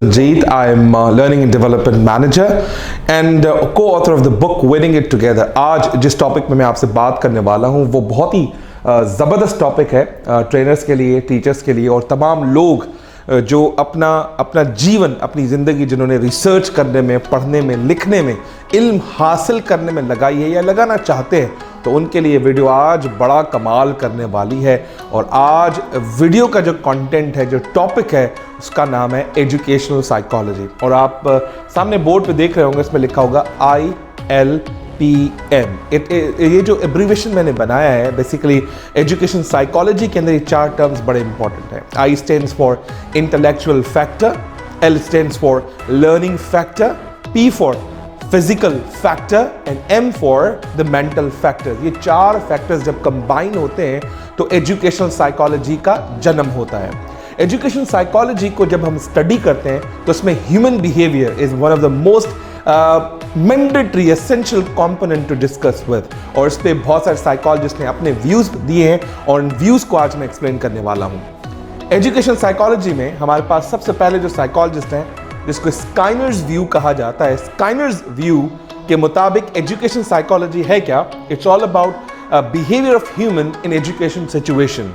Ranjeet, I'm Learning and Development Manager and co-author of the book Winning It Together। आज जिस topic में मैं आपसे बात करने वाला हूँ वो बहुत ही ज़बरदस्त टॉपिक है ट्रेनर्स के लिए, टीचर्स के लिए और तमाम लोग जो अपना जीवन, अपनी ज़िंदगी जिन्होंने रिसर्च करने में, पढ़ने में, लिखने में, इल्म हासिल करने में लगाई है या लगाना चाहते हैं, तो उनके लिए वीडियो आज बड़ा कमाल करने वाली है। और आज वीडियो का जो कंटेंट है, जो टॉपिक है, उसका नाम है एजुकेशनल साइकोलॉजी। और आप सामने बोर्ड पे देख रहे होंगे, इसमें लिखा होगा ILPM। ये जो एब्रीवेशन मैंने बनाया है, बेसिकली एजुकेशन साइकोलॉजी के अंदर ये चार टर्म्स बड़े इंपॉर्टेंट हैं। I stands for intellectual factor, L stands for learning factor, P for physical factor and M for the mental factor. ये चार फैक्टर्स जब कंबाइन होते हैं तो एजुकेशनल साइकोलॉजी का जन्म होता है। एजुकेशन साइकोलॉजी को जब हम स्टडी करते हैं तो उसमें human behaviour is one of the most mandatory essential component to discuss with. और इस पे बहुत सारे साइकोलॉजिस्ट ने अपने व्यूज दिए हैं और उन व्यूज को आज मैं एक्सप्लेन करने वाला हूं। एजुकेशन साइकोलॉजी में हमारे पास सबसे पहले जो साइकोलॉजिस्ट हैं, जिसको स्काइनर्स व्यू कहा जाता है, स्काइनर्स व्यू के मुताबिक एजुकेशन साइकोलॉजी है क्या? It's all about behaviour of human in education situation.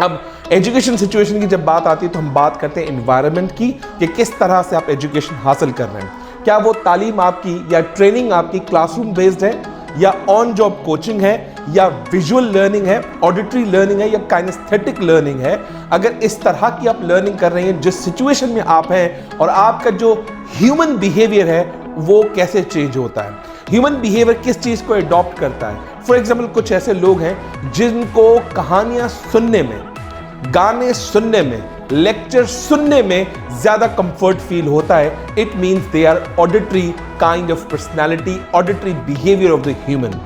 अब एजुकेशन सिचुएशन की जब बात आती है तो हम बात करते हैं एनवायरनमेंट की, कि किस तरह से आप एजुकेशन हासिल कर रहे हैं। क्या वो तालीम आपकी या ट्रेनिंग आपकी क्लासरूम बेस्ड है, या ऑन जॉब कोचिंग है, या विजुअल लर्निंग है, ऑडिटरी लर्निंग है, या काइनेस्थेटिक लर्निंग है? अगर इस तरह की आप लर्निंग कर रहे हैं, जिस सिचुएशन में आप हैं, और आपका जो ह्यूमन बिहेवियर है वो कैसे चेंज होता है, ह्यूमन बिहेवियर किस चीज़ को अडॉप्ट करता है। फॉर एग्जाम्पल, कुछ ऐसे लोग हैं जिनको कहानियां सुनने में, गाने सुनने में, लेक्चर सुनने में ज्यादा कंफर्ट फील होता है। It means they are auditory kind of personality, auditory behaviour of the human.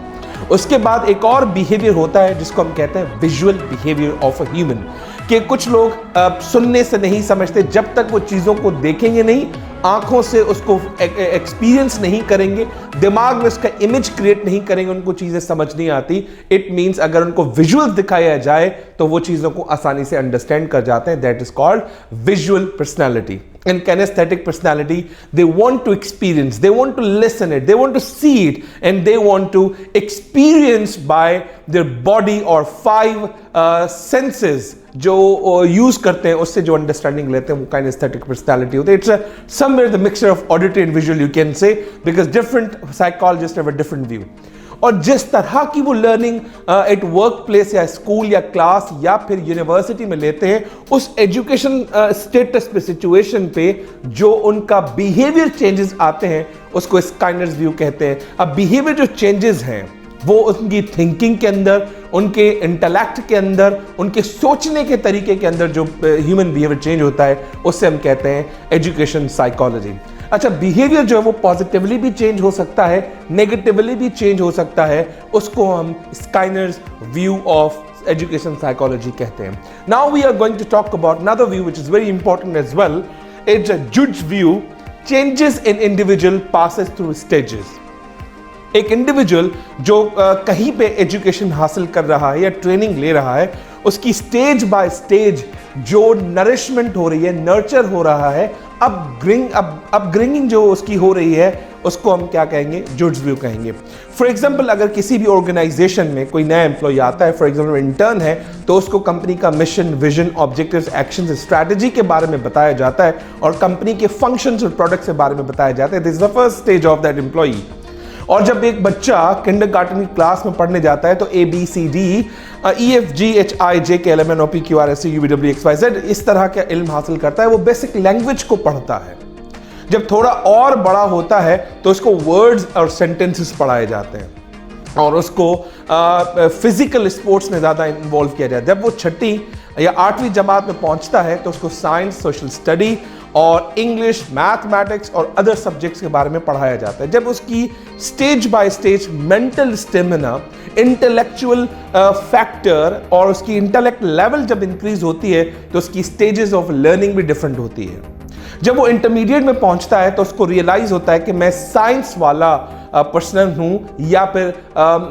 उसके बाद एक और बिहेवियर होता है जिसको हम कहते हैं visual behaviour of a human, कि कुछ लोग सुनने से नहीं समझते, जब तक वो चीज़ों को देखेंगे नहीं, आंखों से उसको एक्सपीरियंस नहीं करेंगे, दिमाग में उसका इमेज क्रिएट नहीं करेंगे, उनको चीज़ें समझ नहीं आती। इट मीन्स अगर उनको विजुअल दिखाया जाए तो वो चीज़ों को आसानी से अंडरस्टैंड कर जाते हैं। That is called visual personality. In kinesthetic personality, they want to experience, they want to listen it, they want to see it, and they want to experience by their body or five senses जो use करते हैं, उससे जो understanding लेते हैं, वो kinesthetic personality होते हैं। It's somewhere the mixture of auditory and visual, you can say, because different psychologists have a different view। और जिस तरह की वो लर्निंग एट वर्क प्लेस या स्कूल या क्लास या फिर यूनिवर्सिटी में लेते हैं, उस एजुकेशन स्टेटस पे, सिचुएशन पे जो उनका बिहेवियर चेंजेस आते हैं, उसको स्काइनर्स व्यू कहते हैं। अब बिहेवियर जो चेंजेस हैं वो उनकी थिंकिंग के अंदर, उनके इंटेलेक्ट के अंदर, उनके सोचने के तरीके के अंदर जो ह्यूमन बिहेवियर चेंज होता है, उससे हम कहते हैं एजुकेशन साइकोलॉजी। अच्छा, बिहेवियर जो है वो पॉजिटिवली भी चेंज हो सकता है, नेगेटिवली भी चेंज हो सकता है, उसको हम Skinner's view of education psychology कहते हैं। Now we are going to talk about another view which is very important as well. It's Judd's view. Changes in individual passes through stages. एक individual जो कहीं पे एजुकेशन हासिल कर रहा है या ट्रेनिंग ले रहा है, उसकी स्टेज बाय स्टेज जो नरिशमेंट हो रही है, नर्चर हो रहा है, अपग्रेडिंग जो उसकी हो रही है, उसको हम क्या कहेंगे? जुड्स व्यू कहेंगे। फॉर एग्जाम्पल, अगर किसी भी ऑर्गेनाइजेशन में कोई नया एम्प्लॉय आता है, फॉर एग्जाम्पल इंटर्न है, तो उसको कंपनी का mission, vision, objectives, actions, strategy के बारे में बताया जाता है और कंपनी के फंक्शंस और प्रोडक्ट्स के बारे में बताया जाता है। This is the first stage of that employee. और जब एक बच्चा किंडरगार्टन की क्लास में पढ़ने जाता है तो ABCD EFG HIJ KLMN OP QR ST UV W X Y Z इस तरह का इल्म हासिल करता है। वो बेसिक लैंग्वेज को पढ़ता है। जब थोड़ा और बड़ा होता है तो उसको वर्ड्स और सेंटेंसेस पढ़ाए जाते हैं और उसको फिजिकल स्पोर्ट्स में ज़्यादा इन्वॉल्व किया जाता है। जब वो 6ठी या 8वीं जमात में पहुंचता है तो उसको साइंस, सोशल स्टडी और इंग्लिश, मैथमेटिक्स और अदर सब्जेक्ट्स के बारे में पढ़ाया जाता है। जब उसकी stage by stage mental stamina, intellectual factor और उसकी इंटेलेक्ट लेवल जब इंक्रीज होती है तो उसकी स्टेजेस ऑफ लर्निंग भी डिफरेंट होती है। जब वो इंटरमीडिएट में पहुंचता है तो उसको रियलाइज होता है कि मैं साइंस वाला पर्सन हूं, या फिर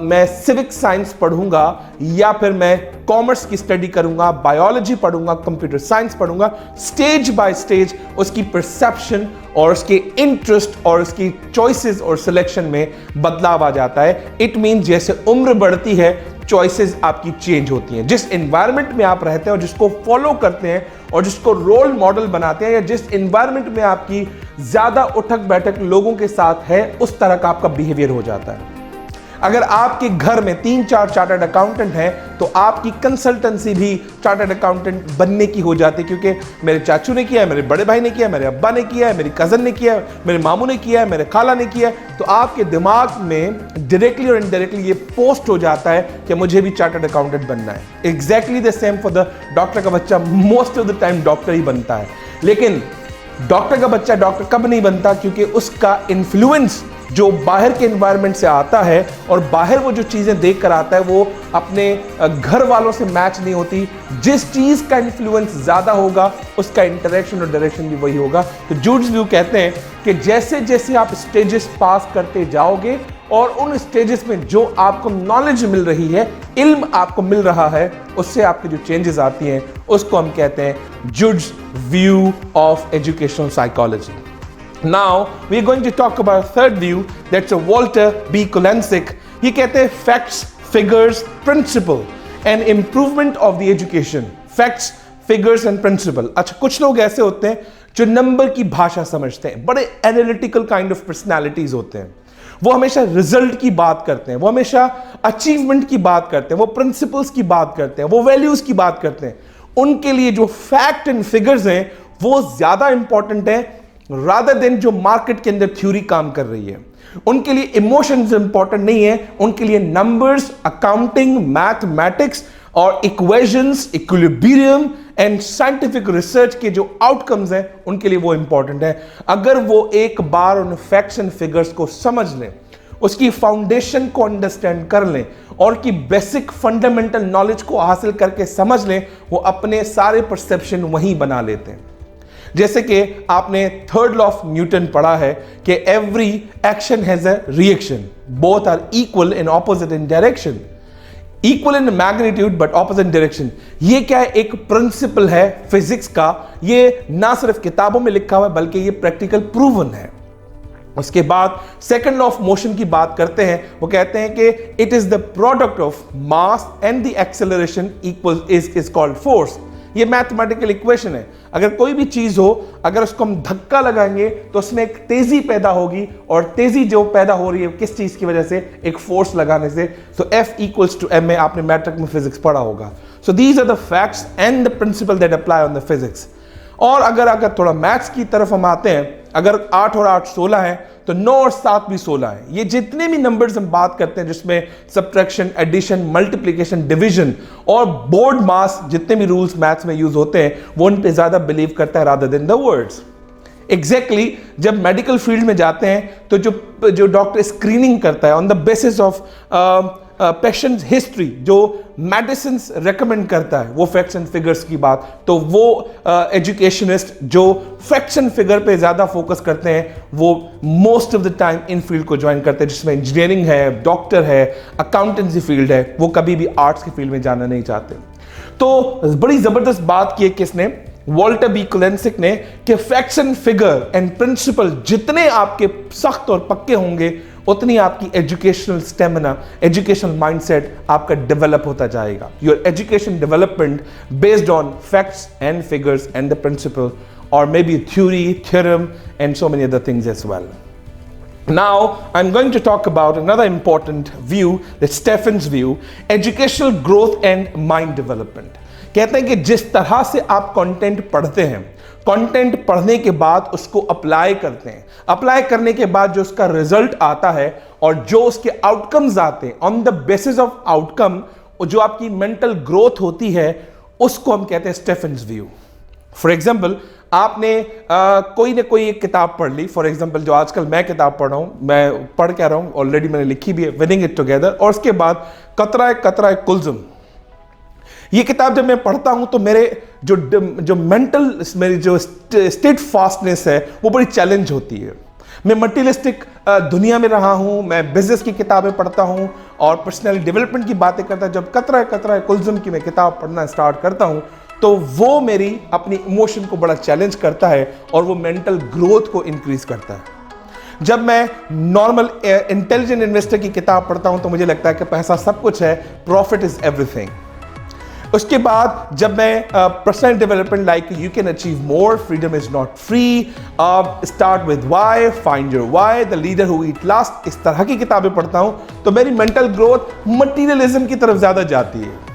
मैं सिविक साइंस पढ़ूंगा, या फिर मैं कॉमर्स की स्टडी करूंगा, बायोलॉजी पढ़ूंगा, कंप्यूटर साइंस पढ़ूंगा। स्टेज बाय स्टेज उसकी परसेप्शन और उसके इंटरेस्ट और उसकी चॉइसेस और सिलेक्शन में बदलाव आ जाता है। इट मीन जैसे उम्र बढ़ती है चॉइसेस आपकी चेंज होती हैं। जिस एनवायरनमेंट में आप रहते हैं और जिसको फॉलो करते हैं और जिसको रोल मॉडल बनाते हैं, या जिस एनवायरनमेंट में आपकी ज्यादा उठक बैठक लोगों के साथ है, उस तरह का आपका बिहेवियर हो जाता है। अगर आपके घर में 3-4 चार्टर्ड अकाउंटेंट हैं तो आपकी कंसल्टेंसी भी चार्टर्ड अकाउंटेंट बनने की हो जाती है, क्योंकि मेरे चाचू ने किया है, मेरे बड़े भाई ने किया है, मेरे अब्बा ने किया है, मेरी कजन ने किया है, मेरे मामू ने किया है, मेरे खाला ने किया है। तो आपके दिमाग में डायरेक्टली और इनडायरेक्टली ये पोस्ट हो जाता है कि मुझे भी चार्टर्ड अकाउंटेंट बनना है। Exactly the same for the doctor का बच्चा most of the time doctor ही बनता है, लेकिन डॉक्टर का बच्चा डॉक्टर कब नहीं बनता? क्योंकि उसका इन्फ्लुएंस जो बाहर के एनवायरनमेंट से आता है और बाहर वो जो चीजें देख कर आता है वो अपने घर वालों से मैच नहीं होती। जिस चीज का इन्फ्लुएंस ज्यादा होगा उसका इंटरेक्शन और डायरेक्शन भी वही होगा। तो जूड्स व्यू कहते हैं कि जैसे जैसे आप स्टेजेस पास करते जाओगे और उन स्टेजेस में जो आपको नॉलेज मिल रही है, इल्म आपको मिल रहा है, उससे आपकी जो चेंजेस आती हैं उसको हम कहते हैं Judd's view of educational psychology. Now we are going to talk about a third view, that's a Walter B. Kolensik. ये कहते हैं facts, figures, principle and improvement of the education. Facts, figures and principle. अच्छा, कुछ लोग ऐसे होते हैं जो नंबर की भाषा समझते हैं, बड़े analytical kind of personalities होते हैं। वो हमेशा रिजल्ट की बात करते हैं, वो हमेशा अचीवमेंट की बात करते हैं, वो प्रिंसिपल्स की बात करते हैं, वो वैल्यूज की बात करते हैं। उनके लिए जो फैक्ट एंड फिगर्स हैं वो ज्यादा इंपॉर्टेंट है रादर देन जो मार्केट के अंदर थ्योरी काम कर रही है। उनके लिए इमोशंस इंपॉर्टेंट नहीं है, उनके लिए नंबर्स, अकाउंटिंग, मैथमेटिक्स और equations, equilibrium and scientific research के जो आउटकम्स हैं उनके लिए वो इंपॉर्टेंट है। अगर वो एक बार उन फैक्ट्स एंड फिगर्स को समझ लें, उसकी फाउंडेशन को अंडरस्टैंड कर लें और की बेसिक फंडामेंटल नॉलेज को हासिल करके समझ लें, वो अपने सारे परसेप्शन वहीं बना लेते हैं। जैसे कि आपने थर्ड लॉ ऑफ न्यूटन पढ़ा है कि every action has a reaction, both are equal in opposite in direction, equal in magnitude but opposite direction. ये क्या है? एक प्रिंसिपल है फिजिक्स का। ये ना सिर्फ किताबों में लिखा हुआ है बल्कि ये प्रैक्टिकल प्रूवन है। उसके बाद सेकंड लॉ ऑफ मोशन की बात करते हैं, वो कहते हैं कि it is the product of mass and the acceleration equal is called force. ये मैथमेटिकल इक्वेशन है। अगर कोई भी चीज हो, अगर उसको हम धक्का लगाएंगे तो उसमें एक तेजी पैदा होगी, और तेजी जो पैदा हो रही है किस चीज की वजह से? एक फोर्स लगाने से। So F equals to m, आपने मैट्रिक में फिजिक्स पढ़ा होगा। So these are the facts and the principle that apply on the physics. और अगर थोड़ा मैथ्स की तरफ हम आते हैं, अगर 8 और 8 16 है तो 9 और 7 भी 16 है। ये जितने भी नंबर्स हम बात करते हैं जिसमें सब्ट्रैक्शन, एडिशन, मल्टीप्लिकेशन, डिवीजन और बोर्ड मास, जितने भी रूल्स मैथ्स में यूज होते हैं वो उन पे ज्यादा बिलीव करता है rather than the words. Exactly जब मेडिकल फील्ड में जाते हैं तो जो डॉक्टर स्क्रीनिंग करता है on the basis of patient history, जो मेडिसिन रेकमेंड करता है, वो फैक्ट्स एंड फिगर्स की बात, तो वो एजुकेशनिस्ट जो फैक्ट्स एंड फिगर पे ज्यादा फोकस करते हैं वो most of the time in field को ज्वाइन करते हैं, जिसमें इंजीनियरिंग है, डॉक्टर है, अकाउंटेंसी फील्ड है। वो कभी भी आर्ट्स की फील्ड में जाना नहीं चाहते। तो बड़ी जबरदस्त बात की है किसने? वॉल्टर बी कोलेंसिक ने, कि facts and figure and principle जितने आपके सख्त और पक्के होंगे उतनी आपकी एजुकेशनल स्टेमिना, एजुकेशनल माइंडसेट आपका डेवलप होता जाएगा। Your education development based on facts and figures and the principle, और may be theory, theorem and so many other things as well. Now I'm going to talk about another important view, that's Stephen's view, educational growth and mind development. कहते हैं कि जिस तरह से आप content पढ़ते हैं, कंटेंट पढ़ने के बाद उसको अप्लाई करते हैं, अप्लाई करने के बाद जो उसका रिजल्ट आता है और जो उसके आउटकम्स आते हैं, on the basis of outcome जो आपकी मेंटल ग्रोथ होती है, उसको हम कहते हैं स्टेफेन्स व्यू। फॉर एग्जाम्पल, आपने कोई ना कोई एक किताब पढ़ ली, फॉर एग्जाम्पल जो आजकल मैं किताब पढ़ रहा हूं, मैं पढ़ क्या रहा हूं, ऑलरेडी मैंने लिखी भी है, विनिंग इट टुगेदर, और उसके बाद कतरा कतरा कुल्जुम। ये किताब जब मैं पढ़ता हूं तो मेरे जो मेंटल मेरी जो स्टेट फास्टनेस है वो बड़ी चैलेंज होती है। मैं मटीरियलिस्टिक दुनिया में रहा हूँ, मैं बिजनेस की किताबें पढ़ता हूँ और पर्सनल डेवलपमेंट की बातें करता हूँ। जब कतरा कुलजुम की मैं किताब पढ़ना स्टार्ट करता हूँ तो वो मेरी अपनी इमोशन को बड़ा चैलेंज करता है और वो मेंटल ग्रोथ को इंक्रीज करता है। जब मैं नॉर्मल इंटेलिजेंट इन्वेस्टर की किताब पढ़ता हूँ तो मुझे लगता है कि पैसा सब कुछ है, प्रॉफिट इज एवरीथिंग। उसके बाद जब मैं personal development like you can achieve more, freedom is not free, start with why, find your why, the leader who eat last, इस तरह की किताबें पढ़ता हूं तो मेरी मेंटल ग्रोथ मटीरियलिज्म की तरफ ज्यादा जाती है।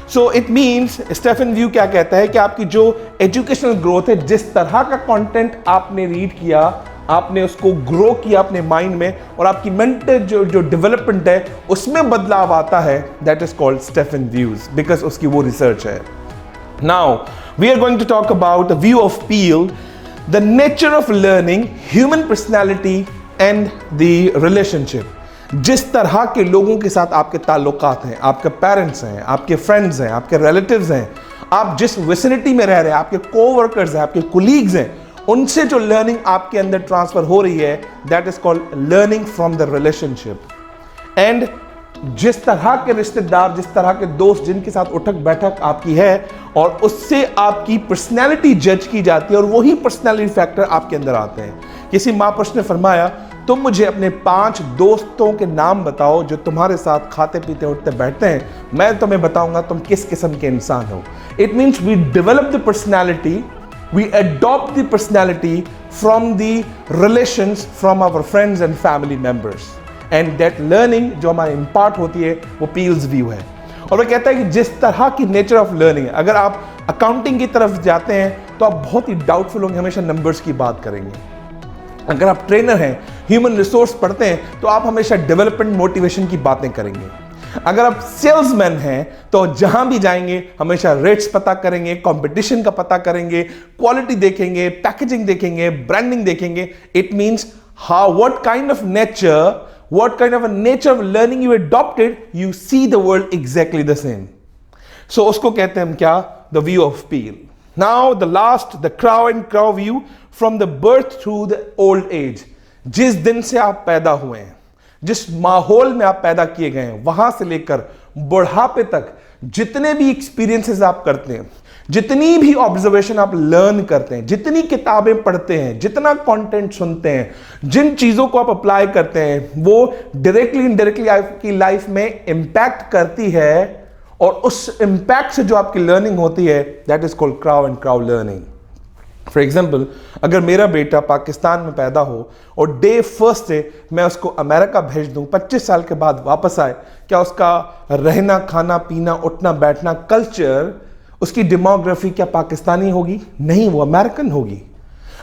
So it means Stefan view क्या कहता है कि आपकी जो एजुकेशनल ग्रोथ है, जिस तरह का कंटेंट आपने रीड किया, आपने उसको ग्रो किया अपने माइंड में और आपकी मेंटल जो डेवलपमेंट है उसमें बदलाव आता है, that is called Stefan views, because उसकी वो रिसर्च है। Now we are going to talk about the view of Peel, the nature of learning, human personality and the relationship. जिस तरह के लोगों के साथ आपके ताल्लुकात हैं, आपके पेरेंट्स हैं, आपके फ्रेंड्स हैं, आपके रिलेटिव्स हैं, आप जिस विसिनिटी में रह रहे हैं, आपके कोवर्कर्स हैं, आपके कुलीग्स हैं, उनसे जो लर्निंग आपके अंदर ट्रांसफर हो रही है, that is called learning from the relationship. And जिस तरह के रिश्तेदार, जिस तरह के दोस्त जिनके साथ उठक बैठक आपकी है और उससे आपकी पर्सनैलिटी जज की जाती है और वही पर्सनैलिटी फैक्टर आपके अंदर आते हैं। किसी महापुरुष ने फरमाया, तुम मुझे अपने 5 दोस्तों के नाम बताओ जो तुम्हारे साथ खाते पीते उठते बैठते हैं, मैं तुम्हें बताऊंगा तुम किस किस्म के इंसान हो। It means we develop the personality, we adopt the personality from the relations from our friends and family members, and that learning जो हमारे impart होती है वो पील्स व्यू है। और वो कहता है कि जिस तरह की नेचर ऑफ लर्निंग है, अगर आप अकाउंटिंग की तरफ जाते हैं तो आप बहुत ही डाउटफुल होंगे, हमेशा नंबर्स की बात करेंगे। अगर आप ट्रेनर हैं, ह्यूमन रिसोर्स पढ़ते हैं तो आप हमेशा डेवलपमेंट मोटिवेशन की बातें करेंगे। अगर आप सेल्समैन हैं तो जहां भी जाएंगे हमेशा रेट्स पता करेंगे, कंपटीशन का पता करेंगे, क्वालिटी देखेंगे, पैकेजिंग देखेंगे, ब्रांडिंग देखेंगे। It means how what kind of nature of learning you adopted, you see the world exactly the same. So उसको कहते हैं हम क्या, the view of Peel. Now the last, the Crow and Crow view, from the birth through the old age. जिस दिन से आप पैदा हुए हैं, जिस माहौल में आप पैदा किए गए हैं, वहां से लेकर बुढ़ापे तक जितने भी एक्सपीरियंसेस आप करते हैं, जितनी भी ऑब्जर्वेशन आप लर्न करते हैं, जितनी किताबें पढ़ते हैं, जितना कंटेंट सुनते हैं, जिन चीजों को आप अप्लाई करते हैं, वो डायरेक्टली इनडायरेक्टली आपकी लाइफ में इंपैक्ट करती है और उस इंपैक्ट से जो आपकी लर्निंग होती है, that is called Crow and Crow learning. For example, अगर मेरा बेटा पाकिस्तान में पैदा हो और डे फर्स्ट से मैं उसको अमेरिका भेज दूं, 25 साल के बाद वापस आए, क्या उसका रहना, खाना, पीना, उठना बैठना, कल्चर, उसकी डेमोग्राफी क्या पाकिस्तानी होगी? नहीं, वो अमेरिकन होगी।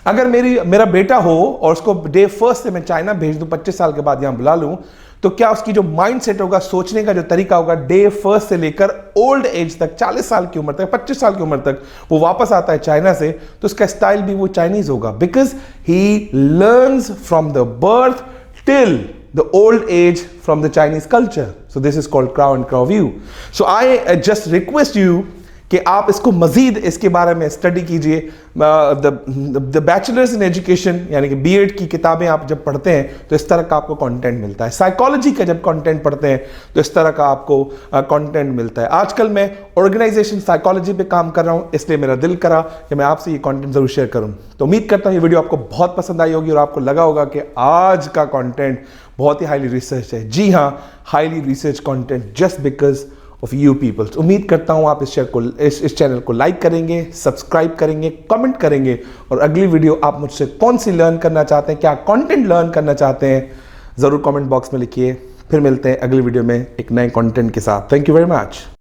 अगर मेरा बेटा हो और उसको डे फर्स्ट से मैं चाइना भेज दूं, 25 साल के बाद यहां बुला लूं, तो क्या उसकी जो माइंड सेट होगा, सोचने का जो तरीका होगा, डे फर्स्ट से लेकर ओल्ड एज तक, 40 साल की उम्र तक, 25 साल की उम्र तक वो वापस आता है चाइना से, तो उसका स्टाइल भी वो चाइनीज होगा, because he learns from the birth till the old age from the Chinese culture. So this is called Crow and Crow view. So I just request you कि आप इसको मजीद इसके बारे में स्टडी कीजिए। द बैचलर्स इन एजुकेशन यानी कि BEd की किताबें आप जब पढ़ते हैं तो इस तरह का आपको कंटेंट मिलता है। साइकोलॉजी का जब कंटेंट पढ़ते हैं तो इस तरह का आपको कंटेंट मिलता है। आजकल मैं ऑर्गेनाइजेशन साइकोलॉजी पे काम कर रहा हूं, इसलिए मेरा दिल करा कि मैं आपसे ये कंटेंट जरूर शेयर करूं। तो उम्मीद करता हूं ये वीडियो आपको बहुत पसंद आई होगी और आपको लगा होगा कि आज का कंटेंट बहुत ही हाईली रिसर्च है। जी हाँ, highly research content just because of you peoples. उम्मीद करता हूं आप इस चैनल को लाइक करेंगे, सब्सक्राइब करेंगे, कमेंट करेंगे और अगली वीडियो आप मुझसे कौन सी लर्न करना चाहते हैं, क्या कंटेंट लर्न करना चाहते हैं, जरूर कमेंट बॉक्स में लिखिए। फिर मिलते हैं अगली वीडियो में एक नए कंटेंट के साथ। Thank you very much.